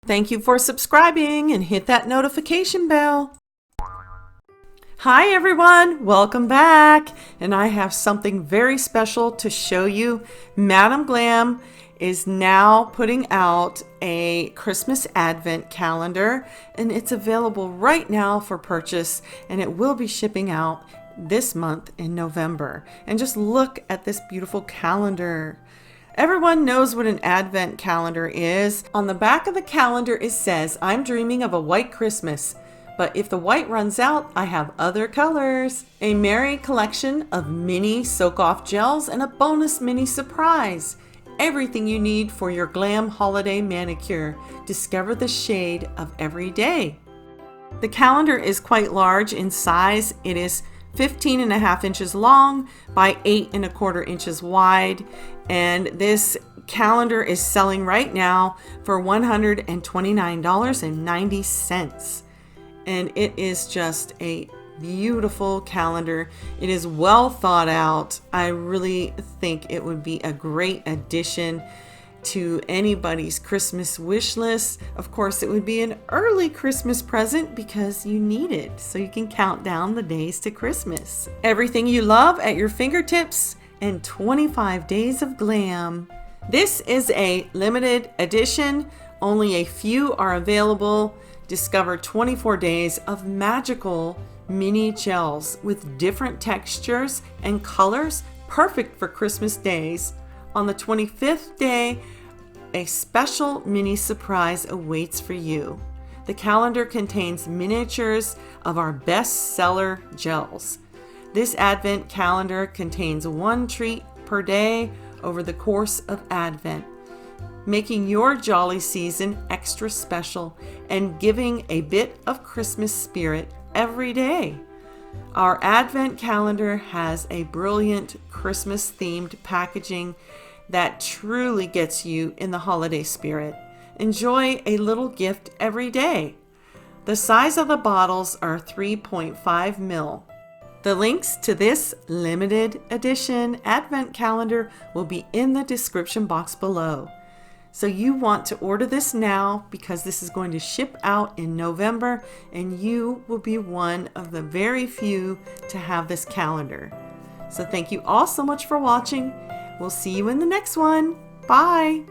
Thank you for subscribing and hit that notification bell. Hi everyone, welcome back. And I have something very special to show you. Madam Glam is now putting out a Christmas Advent calendar, and it's available right now for purchase, and it will be shipping out this month in November. And just look at this beautiful calendar. Everyone knows what an Advent calendar is. On the back of the calendar it says, "I'm dreaming of a white Christmas, but if the white runs out, I have other colors." A merry collection of mini soak-off gels and a bonus mini surprise. Everything you need for your Glam holiday manicure. Discover the shade of every day. The calendar is quite large in size. It is 15.5 inches long by 8.25 inches wide, and this calendar is selling right now for $129.90, and it is just a beautiful calendar. It is well thought out. I really think it would be a great addition to anybody's Christmas wish list. Of course, it would be an early Christmas present because you need it so you can count down the days to Christmas. Everything you love at your fingertips and 25 days of glam. This is a limited edition. Only a few are available. Discover 24 days of magical mini gels with different textures and colors, perfect for Christmas days. On the 25th day, a special mini surprise awaits for you. The calendar contains miniatures of our bestseller gels. This Advent calendar contains one treat per day over the course of Advent, making your jolly season extra special and giving a bit of Christmas spirit every day. Our Advent calendar has a brilliant Christmas-themed packaging that truly gets you in the holiday spirit. Enjoy a little gift every day. The size of the bottles are 3.5 ml. The links to this limited edition Advent calendar will be in the description box below. So you want to order this now because this is going to ship out in November, and you will be one of the very few to have this calendar. So thank you all so much for watching. We'll see you in the next one. Bye.